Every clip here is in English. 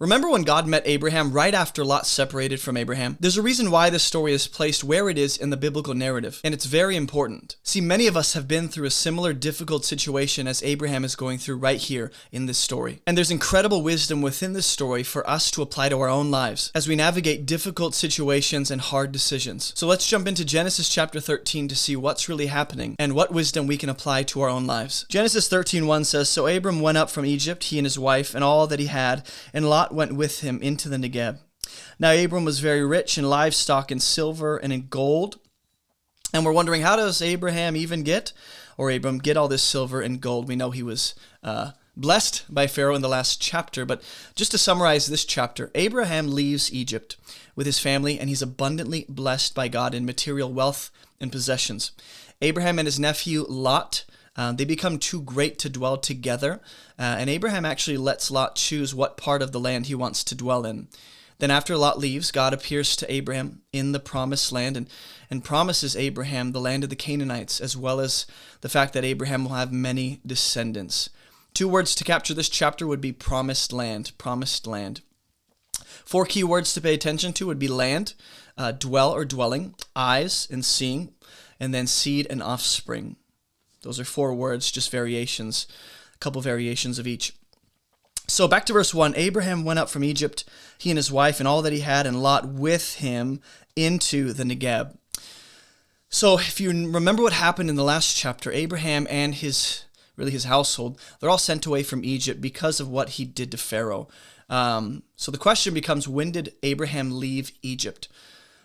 Remember when God met Abraham right after Lot separated from Abraham? There's a reason why this story is placed where it is in the biblical narrative, and it's very important. See, many of us have been through a similar difficult situation as Abraham is going through right here in this story. And there's incredible wisdom within this story for us to apply to our own lives as we navigate difficult situations and hard decisions. So let's jump into Genesis chapter 13 to see what's really happening and what wisdom we can apply to our own lives. Genesis 13:1 says, "So Abram went up from Egypt, he and his wife, and all that he had, and Lot went with him into the Negeb. Now Abram was very rich in livestock and silver and in gold." And we're wondering, how does Abram get all this silver and gold? We know he was blessed by Pharaoh in the last chapter, but just to summarize this chapter, Abraham leaves Egypt with his family, and he's abundantly blessed by God in material wealth and possessions. Abraham and his nephew Lot, they become too great to dwell together, and Abraham actually lets Lot choose what part of the land he wants to dwell in. Then after Lot leaves, God appears to Abraham in the promised land and promises Abraham the land of the Canaanites, as well as the fact that Abraham will have many descendants. 2 words to capture this chapter would be promised land, promised land. 4 key words to pay attention to would be land, dwell or dwelling, eyes and seeing, and then seed and offspring. Those are 4 words, just variations, a couple variations of each. So back to verse 1, Abraham went up from Egypt, he and his wife and all that he had, and Lot with him into the Negeb. So if you remember what happened in the last chapter, Abraham and his household, they're all sent away from Egypt because of what he did to Pharaoh. So the question becomes, when did Abraham leave Egypt?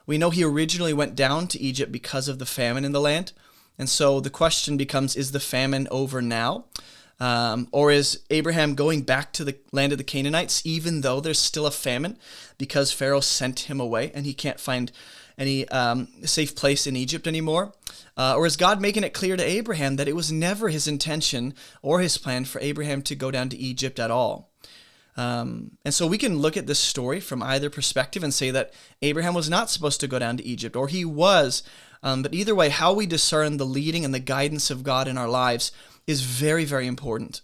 We know he originally went down to Egypt because of the famine in the land. And so the question becomes, is the famine over now? Or is Abraham going back to the land of the Canaanites, even though there's still a famine because Pharaoh sent him away and he can't find any safe place in Egypt anymore? Or is God making it clear to Abraham that it was never his intention or his plan for Abraham to go down to Egypt at all? And so we can look at this story from either perspective and say that Abraham was not supposed to go down to Egypt, or he was. But either way, how we discern the leading and the guidance of God in our lives is very, very important.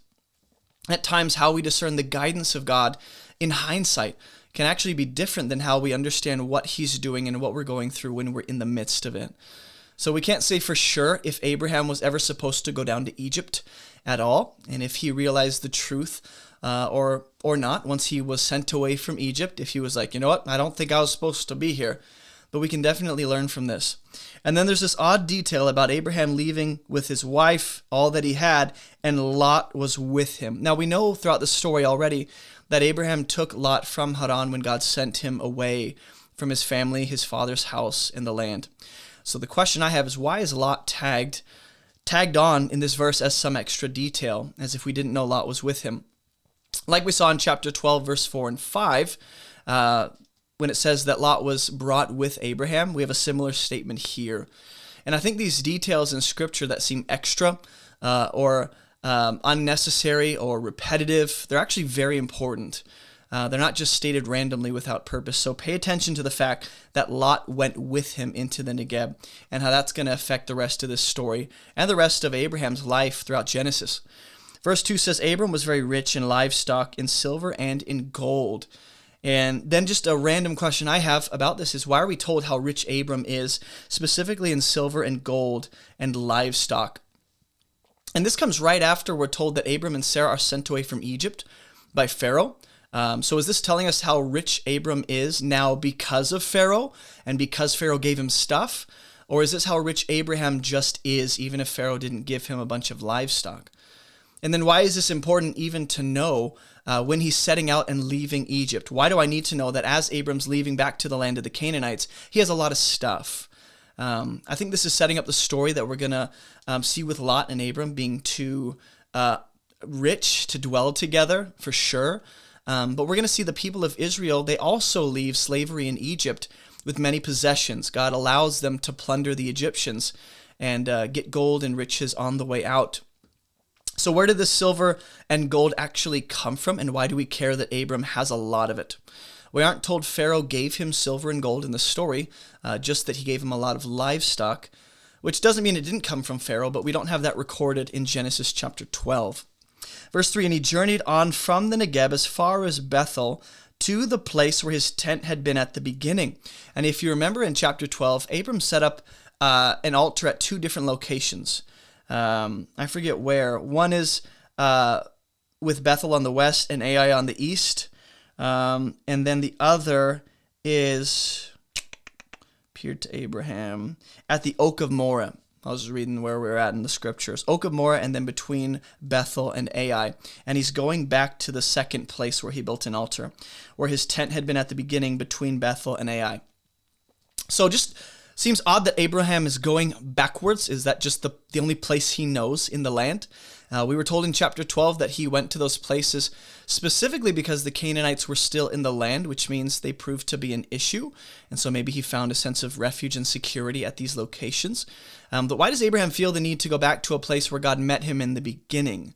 At times, how we discern the guidance of God in hindsight can actually be different than how we understand what he's doing and what we're going through when we're in the midst of it. So we can't say for sure if Abraham was ever supposed to go down to Egypt at all, and if he realized the truth or not once he was sent away from Egypt, if he was like, you know what, I don't think I was supposed to be here. But we can definitely learn from this. And then there's this odd detail about Abraham leaving with his wife, all that he had, and Lot was with him. Now we know throughout the story already that Abraham took Lot from Haran when God sent him away from his family, his father's house, and the land. So the question I have is, why is Lot tagged on in this verse as some extra detail, as if we didn't know Lot was with him? Like we saw in chapter 12, verse 4 and 5, when it says that Lot was brought with Abraham, we have a similar statement here. And I think these details in Scripture that seem extra or unnecessary or repetitive, they're actually very important. They're not just stated randomly without purpose. So pay attention to the fact that Lot went with him into the Negeb and how that's going to affect the rest of this story and the rest of Abraham's life throughout Genesis. Verse 2 says, Abram was very rich in livestock, in silver, and in gold. And then just a random question I have about this is, why are we told how rich Abram is, specifically in silver and gold and livestock? And this comes right after we're told that Abram and Sarah are sent away from Egypt by Pharaoh. So is this telling us how rich Abram is now because of Pharaoh and because Pharaoh gave him stuff? Or is this how rich Abraham just is, even if Pharaoh didn't give him a bunch of livestock? And then why is this important even to know when he's setting out and leaving Egypt? Why do I need to know that as Abram's leaving back to the land of the Canaanites, he has a lot of stuff? I think this is setting up the story that we're going to see with Lot and Abram being too rich to dwell together, for sure. But we're going to see the people of Israel, they also leave slavery in Egypt with many possessions. God allows them to plunder the Egyptians and get gold and riches on the way out. So where did the silver and gold actually come from, and why do we care that Abram has a lot of it? We aren't told Pharaoh gave him silver and gold in the story, just that he gave him a lot of livestock, which doesn't mean it didn't come from Pharaoh, but we don't have that recorded in Genesis chapter 12. Verse 3, and he journeyed on from the Negeb as far as Bethel to the place where his tent had been at the beginning. And if you remember in chapter 12, Abram set up an altar at two different locations. I forget where. One is with Bethel on the west and Ai on the east. And then the other is, appeared to Abraham, at the Oak of Moreh. I was reading where we're at in the scriptures. Oak of Moreh, and then between Bethel and Ai. And he's going back to the second place where he built an altar, where his tent had been at the beginning between Bethel and Ai. So just seems odd that Abraham is going backwards. Is that just the only place he knows in the land? We were told in chapter 12 that he went to those places specifically because the Canaanites were still in the land, which means they proved to be an issue. And so maybe he found a sense of refuge and security at these locations. But why does Abraham feel the need to go back to a place where God met him in the beginning?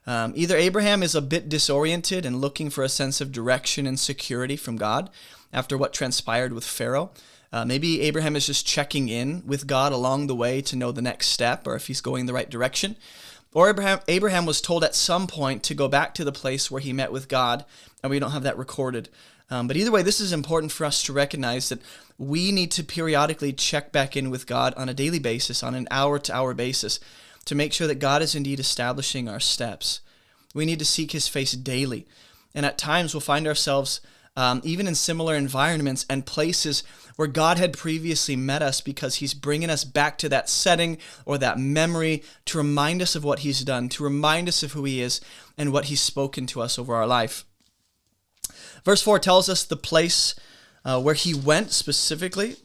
Either Abraham is a bit disoriented and looking for a sense of direction and security from God after what transpired with Pharaoh. Maybe Abraham is just checking in with God along the way to know the next step or if he's going the right direction. Or Abraham was told at some point to go back to the place where he met with God, and we don't have that recorded. But either way, this is important for us to recognize that we need to periodically check back in with God on a daily basis, on an hour-to-hour basis, to make sure that God is indeed establishing our steps. We need to seek his face daily. And at times we'll find ourselves even in similar environments and places where God had previously met us because he's bringing us back to that setting or that memory to remind us of what he's done, to remind us of who he is and what he's spoken to us over our life. Verse 4 tells us the place where he went specifically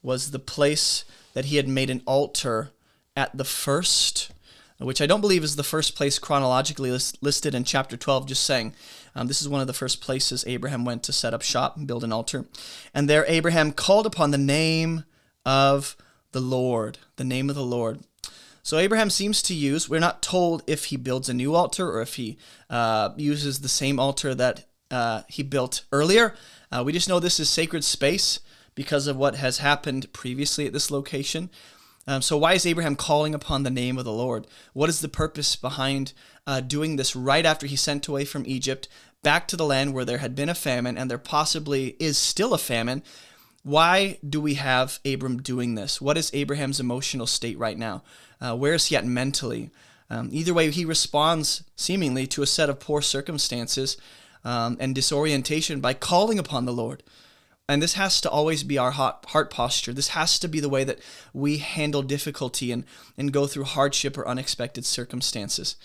was the place that he had made an altar at the first, which I don't believe is the first place chronologically listed in chapter 12, just saying. This is one of the first places Abraham went to set up shop and build an altar. And there Abraham called upon the name of the Lord, the name of the Lord. So Abraham seems to use, we're not told if he builds a new altar or if he uses the same altar that he built earlier. We just know this is sacred space because of what has happened previously at this location. So why is Abraham calling upon the name of the Lord? What is the purpose behind doing this right after he sent away from Egypt back to the land where there had been a famine and there possibly is still a famine? Why do we have Abram doing this? What is Abraham's emotional state right now? Where is he at mentally? Either way, he responds seemingly to a set of poor circumstances and disorientation by calling upon the Lord. And this has to always be our heart posture. This has to be the way that we handle difficulty and go through hardship or unexpected circumstances,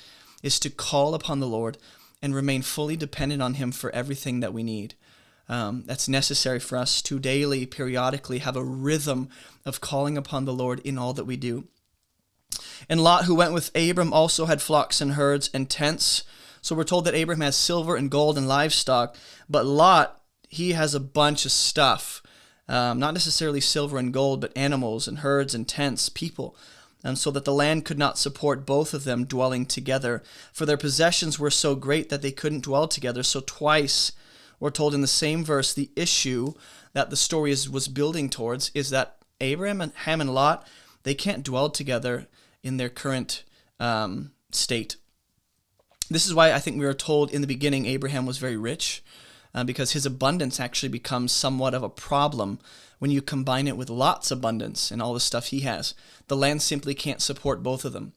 is to call upon the Lord and remain fully dependent on him for everything that we need. That's necessary for us to daily, periodically have a rhythm of calling upon the Lord in all that we do. And Lot, who went with Abram, also had flocks and herds and tents. So we're told that Abram has silver and gold and livestock, but Lot, he has a bunch of stuff, not necessarily silver and gold, but animals and herds and tents, people, and so that the land could not support both of them dwelling together, for their possessions were so great that they couldn't dwell together. So twice we're told in the same verse the issue that the story was building towards is that Abraham and Lot, they can't dwell together in their current state. This is why I think we were told in the beginning Abraham was very rich, because his abundance actually becomes somewhat of a problem when you combine it with Lot's abundance and all the stuff he has. The land simply can't support both of them.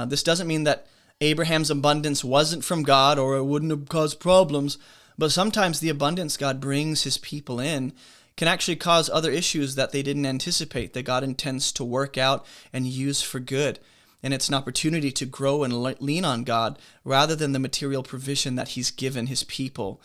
This doesn't mean that Abraham's abundance wasn't from God or it wouldn't have caused problems, but sometimes the abundance God brings his people in can actually cause other issues that they didn't anticipate, that God intends to work out and use for good. And it's an opportunity to grow and lean on God rather than the material provision that he's given his people.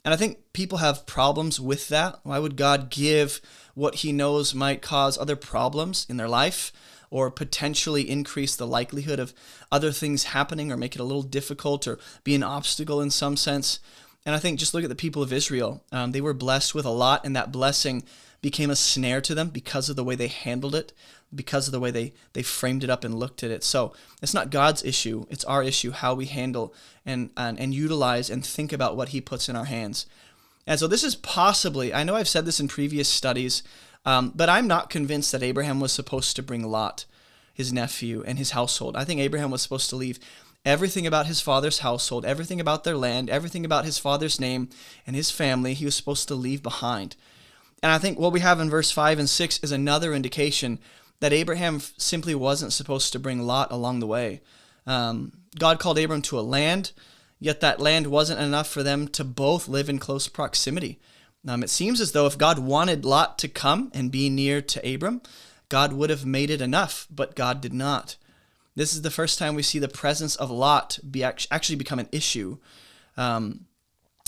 And I think people have problems with that. Why would God give what he knows might cause other problems in their life or potentially increase the likelihood of other things happening or make it a little difficult or be an obstacle in some sense? And I think just look at the people of Israel. They were blessed with a lot, and that blessing became a snare to them because of the way they handled it, because of the way they framed it up and looked at it. So it's not God's issue, it's our issue, how we handle and utilize and think about what he puts in our hands. And so this is possibly, I know I've said this in previous studies, but I'm not convinced that Abraham was supposed to bring Lot, his nephew, and his household. I think Abraham was supposed to leave everything about his father's household, everything about their land, everything about his father's name and his family he was supposed to leave behind. And I think what we have in verse 5 and 6 is another indication that Abraham simply wasn't supposed to bring Lot along the way. God called Abram to a land, yet that land wasn't enough for them to both live in close proximity. It seems as though if God wanted Lot to come and be near to Abram, God would have made it enough, but God did not. This is the first time we see the presence of Lot actually become an issue. In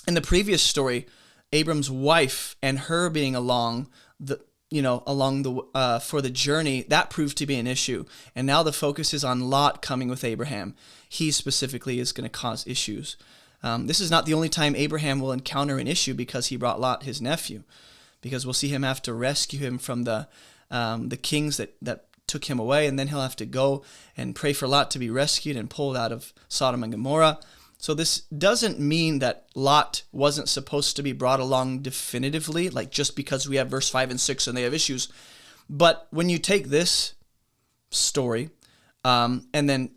the previous story, Abram's wife and her being along for the journey, that proved to be an issue. And now the focus is on Lot coming with Abraham. He specifically is going to cause issues. This is not the only time Abraham will encounter an issue because he brought Lot, his nephew, because we'll see him have to rescue him from the kings that took him away, and then he'll have to go and pray for Lot to be rescued and pulled out of Sodom and Gomorrah. So this doesn't mean that Lot wasn't supposed to be brought along definitively, like just because we have verse 5 and 6 and they have issues. But when you take this story and then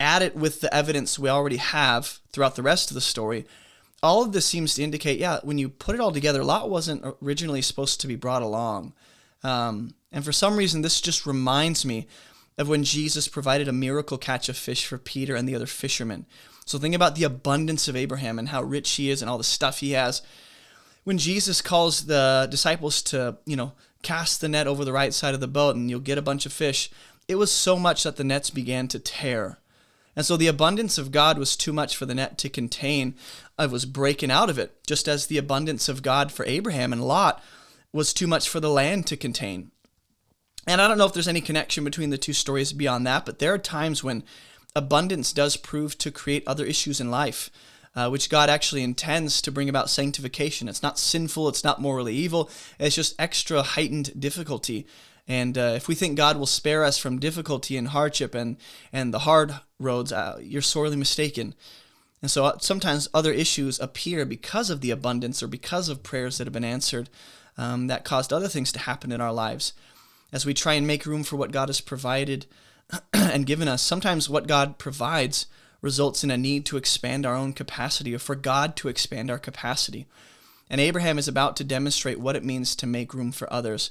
add it with the evidence we already have throughout the rest of the story, all of this seems to indicate, when you put it all together, Lot wasn't originally supposed to be brought along. And for some reason, this just reminds me of when Jesus provided a miracle catch of fish for Peter and the other fishermen. So think about the abundance of Abraham and how rich he is and all the stuff he has. When Jesus calls the disciples to, cast the net over the right side of the boat and you'll get a bunch of fish, it was so much that the nets began to tear. And so the abundance of God was too much for the net to contain. It was breaking out of it, just as the abundance of God for Abraham and Lot was too much for the land to contain. And I don't know if there's any connection between the two stories beyond that, but there are times when abundance does prove to create other issues in life, which God actually intends to bring about sanctification. It's not sinful, it's not morally evil, it's just extra heightened difficulty. And if we think God will spare us from difficulty and hardship and the hard roads, you're sorely mistaken. And so sometimes other issues appear because of the abundance or because of prayers that have been answered that caused other things to happen in our lives. As we try and make room for what God has provided and given us, sometimes what God provides results in a need to expand our own capacity or for God to expand our capacity. And Abraham is about to demonstrate what it means to make room for others,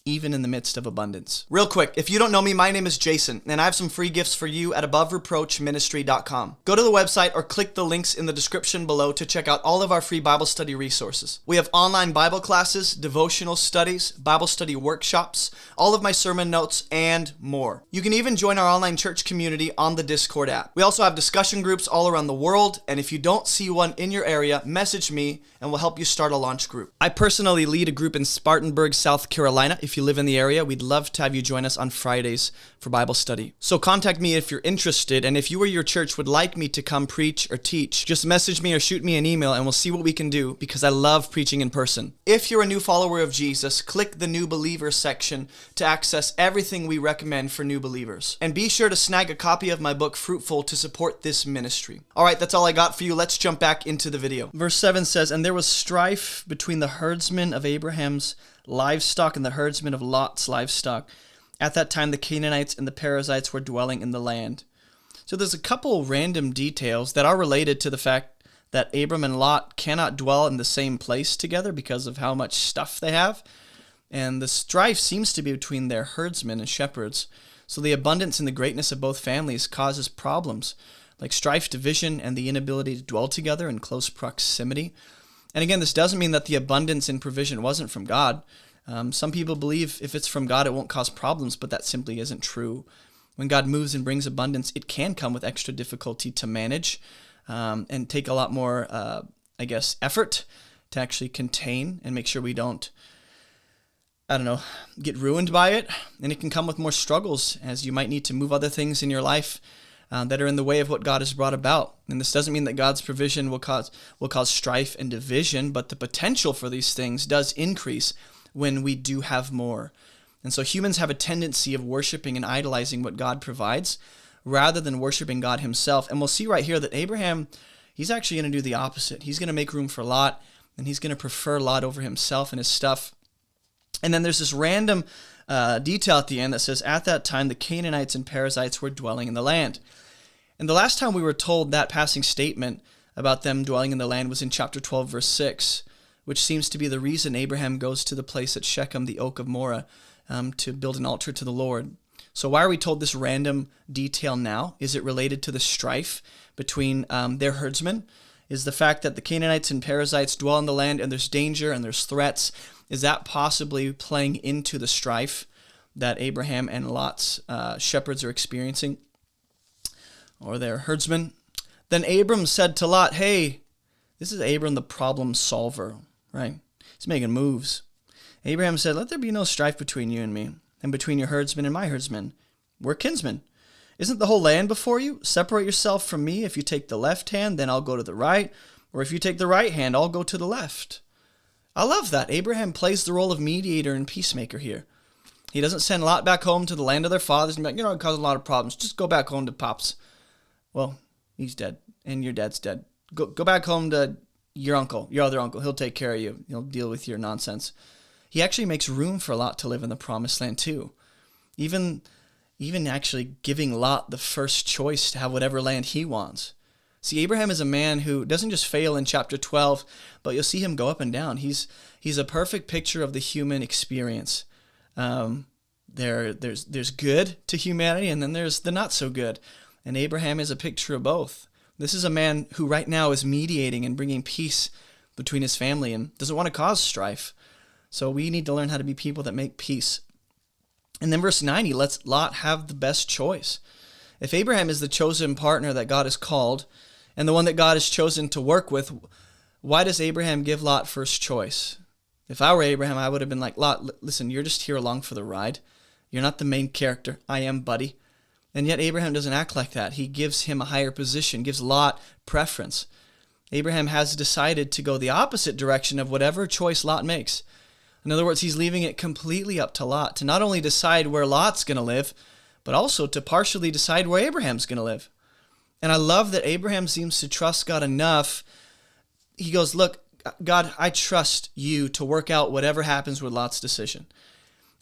even in the midst of abundance. Real quick, if you don't know me, my name is Jason, and I have some free gifts for you at AboveReproachMinistry.com. Go to the website or click the links in the description below to check out all of our free Bible study resources. We have online Bible classes, devotional studies, Bible study workshops, all of my sermon notes, and more. You can even join our online church community on the Discord app. We also have discussion groups all around the world, and if you don't see one in your area, message me and we'll help you start a launch group. I personally lead a group in Spartanburg, South Carolina. If you live in the area, we'd love to have you join us on Fridays for Bible study. So contact me if you're interested, and if you or your church would like me to come preach or teach, just message me or shoot me an email and we'll see what we can do, because I love preaching in person. If you're a new follower of Jesus, click the New Believers section to access everything we recommend for new believers. And be sure to snag a copy of my book, Fruitful, to support this ministry. All right, that's all I got for you. Let's jump back into the video. Verse 7 says, "And there was strife between the herdsmen of Abraham's livestock and the herdsmen of Lot's livestock. At that time, the Canaanites and the Perizzites were dwelling in the land." So there's a couple random details that are related to the fact that Abram and Lot cannot dwell in the same place together because of how much stuff they have. And the strife seems to be between their herdsmen and shepherds. So the abundance and the greatness of both families causes problems, like strife, division, and the inability to dwell together in close proximity. And again, this doesn't mean that the abundance and provision wasn't from God. Some people believe if it's from God, it won't cause problems, but that simply isn't true. When God moves and brings abundance, it can come with extra difficulty to manage and take a lot more, effort to actually contain and make sure we don't, get ruined by it. And it can come with more struggles, as you might need to move other things in your life that are in the way of what God has brought about. And this doesn't mean that God's provision will cause strife and division, but the potential for these things does increase when we do have more. And so humans have a tendency of worshiping and idolizing what God provides rather than worshiping God himself. And we'll see right here that Abraham, he's actually going to do the opposite. He's going to make room for Lot, and he's going to prefer Lot over himself and his stuff. And then there's this random detail at the end that says, "At that time, the Canaanites and Perizzites were dwelling in the land." And the last time we were told that passing statement about them dwelling in the land was in chapter 12, verse 6, which seems to be the reason Abraham goes to the place at Shechem, the Oak of Moreh, to build an altar to the Lord. So why are we told this random detail now? Is it related to the strife between their herdsmen? Is the fact that the Canaanites and Perizzites dwell in the land and there's danger and there's threats, is that possibly playing into the strife that Abraham and Lot's shepherds are experiencing, or their herdsmen? Then Abram said to Lot, hey, this is Abram the problem solver, right? He's making moves. Abraham said, let there be no strife between you and me, and between your herdsmen and my herdsmen. We're kinsmen. Isn't the whole land before you? Separate yourself from me. If you take the left hand, then I'll go to the right. Or if you take the right hand, I'll go to the left. I love that. Abraham plays the role of mediator and peacemaker here. He doesn't send Lot back home to the land of their fathers and be like, it caused a lot of problems. Just go back home to Pops. Well, he's dead, and your dad's dead. Go back home to your uncle, your other uncle. He'll take care of you. He'll deal with your nonsense. He actually makes room for Lot to live in the promised land too. Even actually giving Lot the first choice to have whatever land he wants. See, Abraham is a man who doesn't just fail in chapter 12, but you'll see him go up and down. He's a perfect picture of the human experience. There's good to humanity, and then there's the not so good. And Abraham is a picture of both. This is a man who right now is mediating and bringing peace between his family and doesn't want to cause strife. So we need to learn how to be people that make peace. And then verse 9, he lets Lot have the best choice. If Abraham is the chosen partner that God has called and the one that God has chosen to work with, why does Abraham give Lot first choice? If I were Abraham, I would have been like, Lot, listen, you're just here along for the ride. You're not the main character. I am, buddy. And yet Abraham doesn't act like that. He gives him a higher position, gives Lot preference. Abraham has decided to go the opposite direction of whatever choice Lot makes. In other words, he's leaving it completely up to Lot to not only decide where Lot's going to live, but also to partially decide where Abraham's going to live. And I love that Abraham seems to trust God enough. He goes, look, God, I trust you to work out whatever happens with Lot's decision.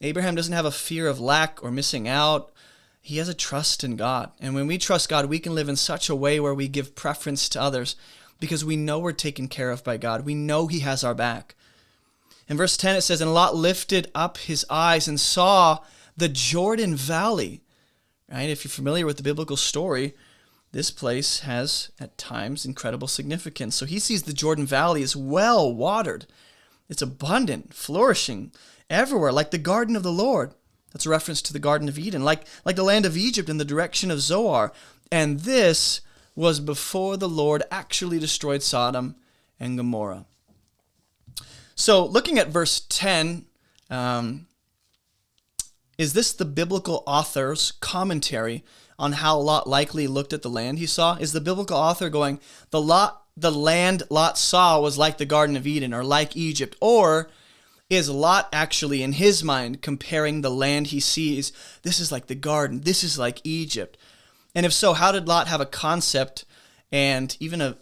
Abraham doesn't have a fear of lack or missing out. He has a trust in God. And when we trust God, we can live in such a way where we give preference to others because we know we're taken care of by God. We know he has our back. In verse 10, it says, and Lot lifted up his eyes and saw the Jordan Valley. Right? If you're familiar with the biblical story, this place has, at times, incredible significance. So he sees the Jordan Valley as well watered. It's abundant, flourishing everywhere, like the garden of the Lord. That's a reference to the Garden of Eden, like the land of Egypt in the direction of Zoar. And this was before the Lord actually destroyed Sodom and Gomorrah. So looking at verse 10, is this the biblical author's commentary on how Lot likely looked at the land he saw? Is the biblical author going, the land Lot saw was like the Garden of Eden or like Egypt? Or is Lot actually, in his mind, comparing the land he sees, this is like the garden, this is like Egypt? And if so, how did Lot have a concept and even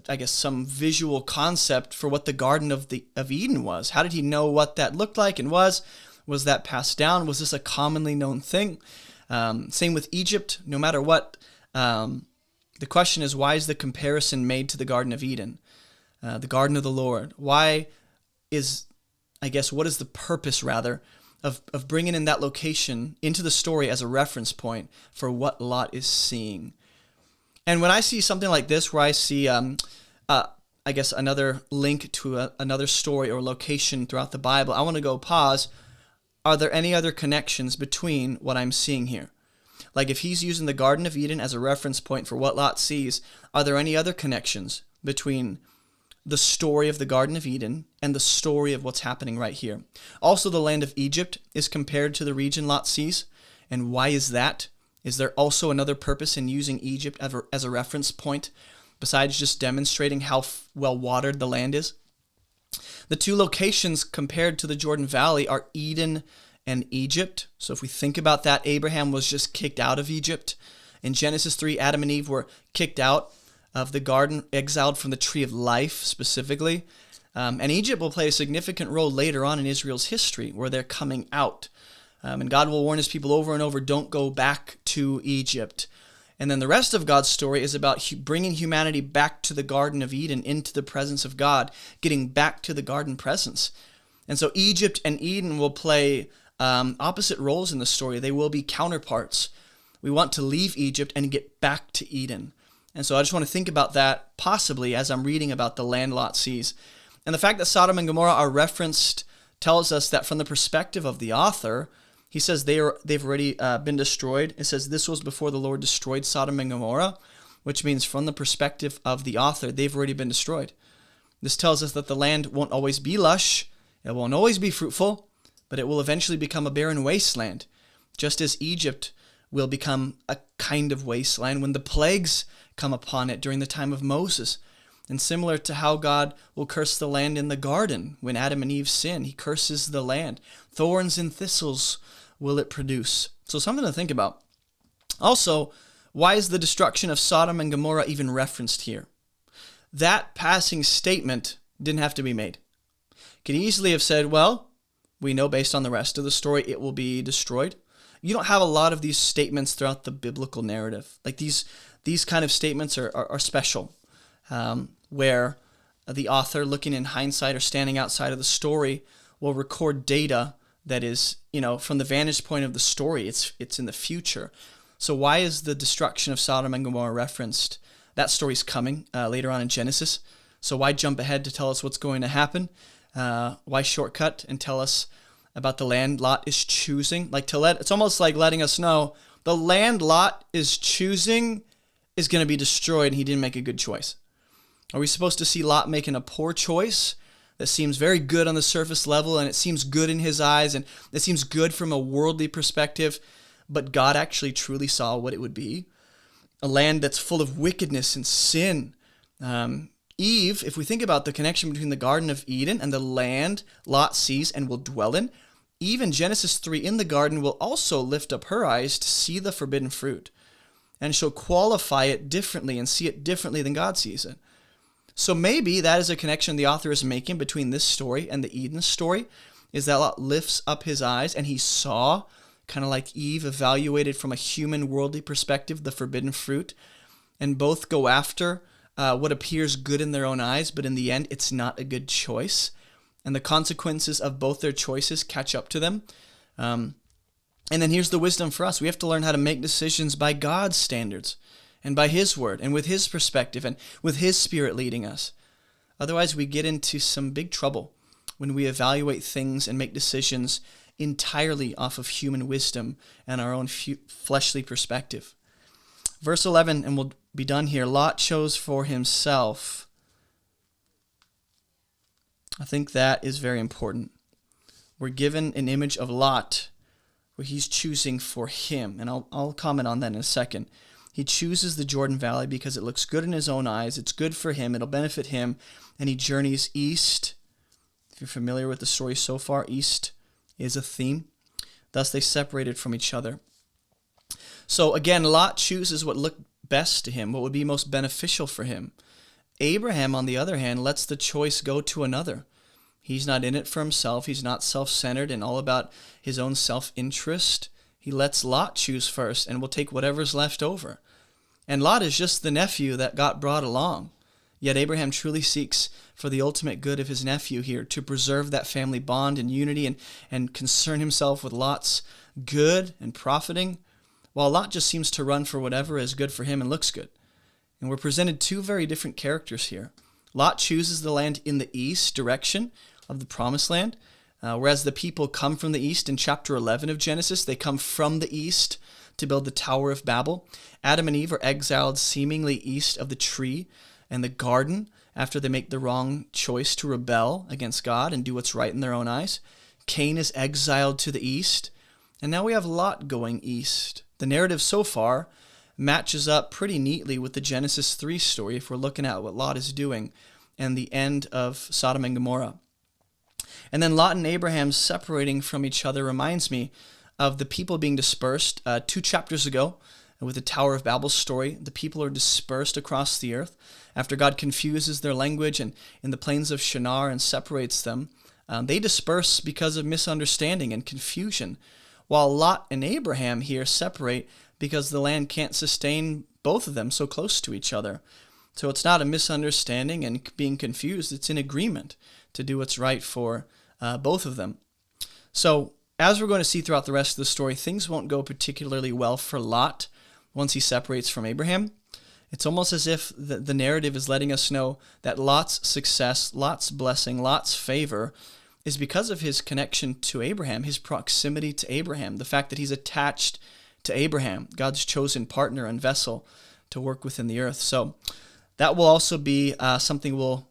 I guess some visual concept for what the Garden of Eden was? How did he know what that looked like and was? Was that passed down? Was this a commonly known thing? Same with Egypt. No matter what, the question is, why is the comparison made to the Garden of Eden, the Garden of the Lord? Why is, I guess, what is the purpose, rather, of bringing in that location into the story as a reference point for what Lot is seeing? And when I see something like this, where I see, I guess, another link to another story or location throughout the Bible, I want to go pause. Are there any other connections between what I'm seeing here? Like if he's using the Garden of Eden as a reference point for what Lot sees, are there any other connections between the story of the Garden of Eden and the story of what's happening right here? Also, the land of Egypt is compared to the region Lot sees. And why is that? Is there also another purpose in using Egypt as a reference point besides just demonstrating how well watered the land is? The two locations compared to the Jordan Valley are Eden and Egypt. So if we think about that, Abraham was just kicked out of Egypt. In Genesis 3, Adam and Eve were kicked out of the garden, exiled from the tree of life specifically. And Egypt will play a significant role later on in Israel's history where they're coming out. And God will warn his people over and over, don't go back to Egypt. And then the rest of God's story is about bringing humanity back to the Garden of Eden, into the presence of God, getting back to the garden presence. And so Egypt and Eden will play opposite roles in the story. They will be counterparts. We want to leave Egypt and get back to Eden. And so I just want to think about that possibly as I'm reading about the land Lot sees. And the fact that Sodom and Gomorrah are referenced tells us that from the perspective of the author, he says they've already been destroyed. It says this was before the Lord destroyed Sodom and Gomorrah, which means from the perspective of the author, they've already been destroyed. This tells us that the land won't always be lush, it won't always be fruitful, but it will eventually become a barren wasteland, just as Egypt will become a kind of wasteland when the plagues come upon it during the time of Moses. And similar to how God will curse the land in the garden when Adam and Eve sin, he curses the land. Thorns and thistles will it produce. So something to think about. Also, why is the destruction of Sodom and Gomorrah even referenced here? That passing statement didn't have to be made. Could easily have said, well, we know based on the rest of the story it will be destroyed. You don't have a lot of these statements throughout the biblical narrative. Like these kind of statements are special. Where the author, looking in hindsight or standing outside of the story, will record data that is, from the vantage point of the story, it's in the future. So why is the destruction of Sodom and Gomorrah referenced? That story's coming later on in Genesis. So why jump ahead to tell us what's going to happen? Why shortcut and tell us about the land Lot is choosing? It's almost like letting us know the land Lot is choosing is going to be destroyed, and he didn't make a good choice. Are we supposed to see Lot making a poor choice that seems very good on the surface level, and it seems good in his eyes, and it seems good from a worldly perspective, but God actually truly saw what it would be? A land that's full of wickedness and sin. Eve, if we think about the connection between the Garden of Eden and the land Lot sees and will dwell in, Eve in Genesis 3 in the garden will also lift up her eyes to see the forbidden fruit. And she'll qualify it differently and see it differently than God sees it. So maybe that is a connection the author is making between this story and the Eden story, is that Lot lifts up his eyes and he saw, kind of like Eve evaluated from a human worldly perspective, the forbidden fruit, and both go after what appears good in their own eyes, but in the end it's not a good choice. And the consequences of both their choices catch up to them. And then here's the wisdom for us. We have to learn how to make decisions by God's standards, and by his word, and with his perspective, and with his spirit leading us. Otherwise, we get into some big trouble when we evaluate things and make decisions entirely off of human wisdom and our own fleshly perspective. Verse 11, and we'll be done here. Lot chose for himself. I think that is very important. We're given an image of Lot where he's choosing for him, and I'll comment on that in a second. He chooses the Jordan Valley because it looks good in his own eyes. It's good for him. It'll benefit him. And he journeys east. If you're familiar with the story so far, east is a theme. Thus, they separated from each other. So again, Lot chooses what looked best to him, what would be most beneficial for him. Abraham, on the other hand, lets the choice go to another. He's not in it for himself. He's not self-centered and all about his own self-interest. He lets Lot choose first and will take whatever's left over. And Lot is just the nephew that got brought along. Yet Abraham truly seeks for the ultimate good of his nephew here, to preserve that family bond and unity and concern himself with Lot's good and profiting, while Lot just seems to run for whatever is good for him and looks good. And we're presented two very different characters here. Lot chooses the land in the east direction of the promised land, whereas the people come from the east in chapter 11 of Genesis. They come from the east to build the Tower of Babel. Adam and Eve are exiled seemingly east of the tree and the garden after they make the wrong choice to rebel against God and do what's right in their own eyes. Cain is exiled to the east, and now we have Lot going east. The narrative so far matches up pretty neatly with the Genesis 3 story if we're looking at what Lot is doing and the end of Sodom and Gomorrah. And then Lot and Abraham separating from each other reminds me of the people being dispersed 2 chapters ago with the Tower of Babel story. The people are dispersed across the earth after God confuses their language and in the plains of Shinar and separates them. They disperse because of misunderstanding and confusion, while Lot and Abraham here separate because the land can't sustain both of them so close to each other. So it's not a misunderstanding and being confused. It's in agreement to do what's right for both of them. So as we're going to see throughout the rest of the story, things won't go particularly well for Lot once he separates from Abraham. It's almost as if the narrative is letting us know that Lot's success, Lot's blessing, Lot's favor is because of his connection to Abraham, his proximity to Abraham, the fact that he's attached to Abraham, God's chosen partner and vessel to work within the earth. So that will also be something we'll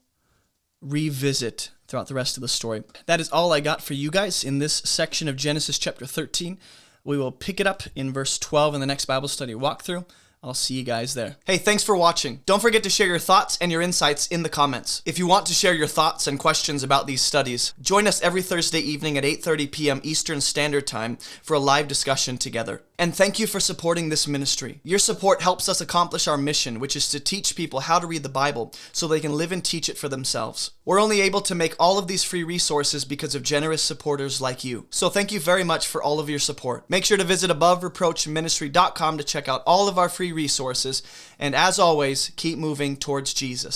revisit throughout the rest of the story. That is all I got for you guys in this section of Genesis chapter 13. We will pick it up in verse 12 in the next Bible study walkthrough. I'll see you guys there. Hey, thanks for watching. Don't forget to share your thoughts and your insights in the comments. If you want to share your thoughts and questions about these studies, join us every Thursday evening at 8:30 p.m. Eastern Standard Time for a live discussion together. And thank you for supporting this ministry. Your support helps us accomplish our mission, which is to teach people how to read the Bible so they can live and teach it for themselves. We're only able to make all of these free resources because of generous supporters like you. So thank you very much for all of your support. Make sure to visit AboveReproachMinistry.com to check out all of our free resources. And as always, keep moving towards Jesus.